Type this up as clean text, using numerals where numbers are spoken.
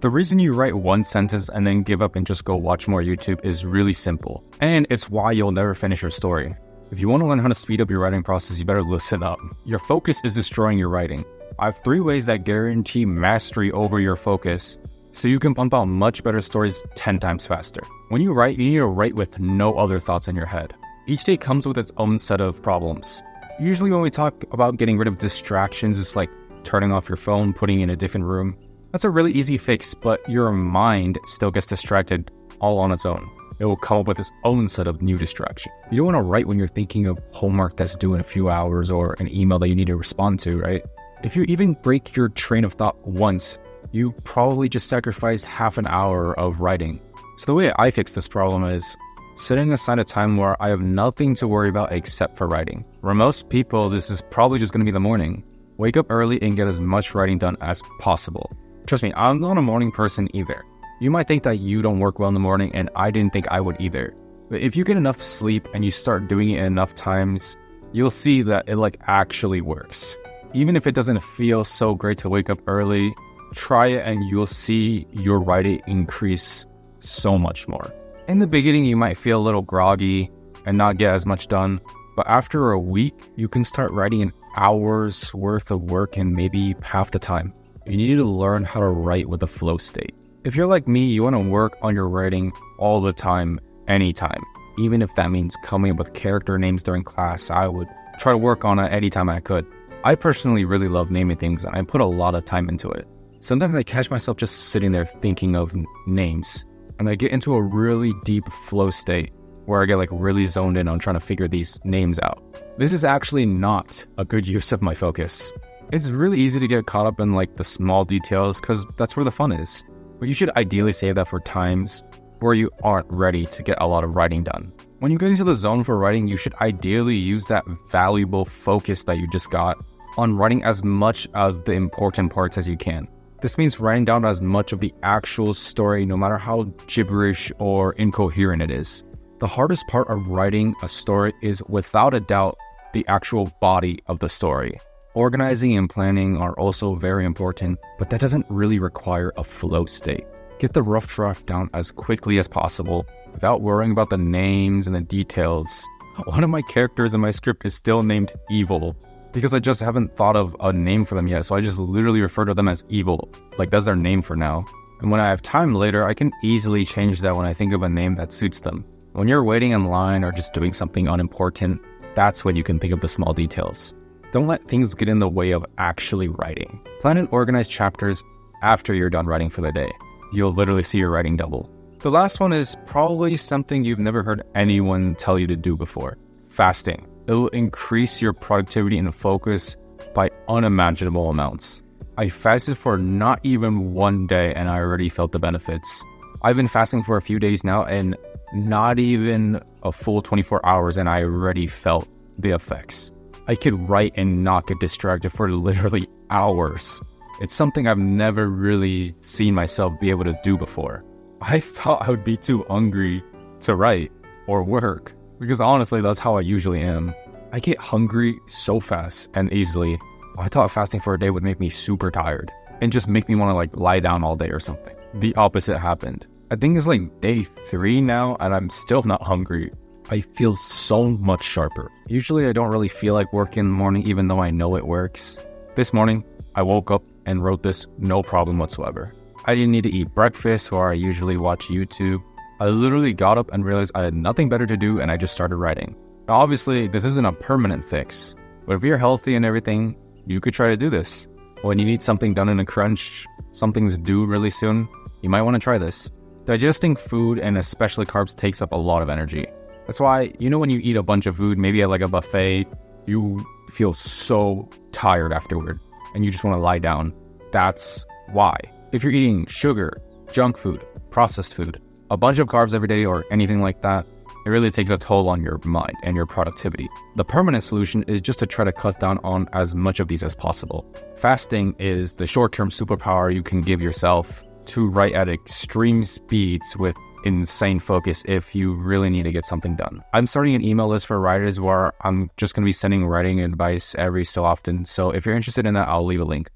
The reason you write one sentence and then give up and just go watch more YouTube is really simple. And it's why you'll never finish your story. If you want to learn how to speed up your writing process, you better listen up. Your focus is destroying your writing. I have 3 ways that guarantee mastery over your focus, so you can pump out much better stories 10 times faster. When you write, you need to write with no other thoughts in your head. Each day comes with its own set of problems. Usually when we talk about getting rid of distractions, it's like turning off your phone, putting it in a different room. That's a really easy fix, but your mind still gets distracted all on its own. It will come up with its own set of new distraction. You don't want to write when you're thinking of homework that's due in a few hours or an email that you need to respond to, right? If you even break your train of thought once, you probably just sacrificed half an hour of writing. So the way I fix this problem is setting aside a time where I have nothing to worry about except for writing. For most people, this is probably just going to be the morning. Wake up early and get as much writing done as possible. Trust me, I'm not a morning person either. You might think that you don't work well in the morning, and I didn't think I would either. But if you get enough sleep and you start doing it enough times, you'll see that it actually works. Even if it doesn't feel so great to wake up early, try it and you'll see your writing increase so much more. In the beginning, you might feel a little groggy and not get as much done, but after a week, you can start writing an hour's worth of work in maybe half the time. You need to learn how to write with a flow state. If you're like me, you want to work on your writing all the time, anytime. Even if that means coming up with character names during class, I would try to work on it anytime I could. I personally really love naming things, and I put a lot of time into it. Sometimes I catch myself just sitting there thinking of names, and I get into a really deep flow state where I get really zoned in on trying to figure these names out. This is actually not a good use of my focus. It's really easy to get caught up in the small details because that's where the fun is. But you should ideally save that for times where you aren't ready to get a lot of writing done. When you get into the zone for writing, you should ideally use that valuable focus that you just got on writing as much of the important parts as you can. This means writing down as much of the actual story, no matter how gibberish or incoherent it is. The hardest part of writing a story is, without a doubt, the actual body of the story. Organizing and planning are also very important, but that doesn't really require a flow state. Get the rough draft down as quickly as possible without worrying about the names and the details. One of my characters in my script is still named Evil because I just haven't thought of a name for them yet, so I just literally refer to them as Evil, that's their name for now. And when I have time later, I can easily change that when I think of a name that suits them. When you're waiting in line or just doing something unimportant, that's when you can think of the small details. Don't let things get in the way of actually writing. Plan and organize chapters after you're done writing for the day. You'll literally see your writing double. The last one is probably something you've never heard anyone tell you to do before. Fasting. It will increase your productivity and focus by unimaginable amounts. I fasted for not even 1 day and I already felt the benefits. I've been fasting for a few days now and not even a full 24 hours and I already felt the effects. I could write and not get distracted for literally hours. It's something I've never really seen myself be able to do before. I thought I would be too hungry to write or work, because honestly, that's how I usually am. I get hungry so fast and easily. I thought fasting for a day would make me super tired and just make me want to lie down all day or something. The opposite happened. I think it's day 3 now and I'm still not hungry. I feel so much sharper. Usually I don't really feel like working in the morning even though I know it works. This morning, I woke up and wrote this no problem whatsoever. I didn't need to eat breakfast where I usually watch YouTube. I literally got up and realized I had nothing better to do and I just started writing. Now obviously, this isn't a permanent fix, but if you're healthy and everything, you could try to do this. When you need something done in a crunch, something's due really soon, you might want to try this. Digesting food and especially carbs takes up a lot of energy. That's why, when you eat a bunch of food, maybe at a buffet, you feel so tired afterward and you just want to lie down. That's why. If you're eating sugar, junk food, processed food, a bunch of carbs every day or anything like that, it really takes a toll on your mind and your productivity. The permanent solution is just to try to cut down on as much of these as possible. Fasting is the short-term superpower you can give yourself to write at extreme speeds with insane focus if you really need to get something done. I'm starting an email list for writers where I'm just going to be sending writing advice every so often. So if you're interested in that, I'll leave a link.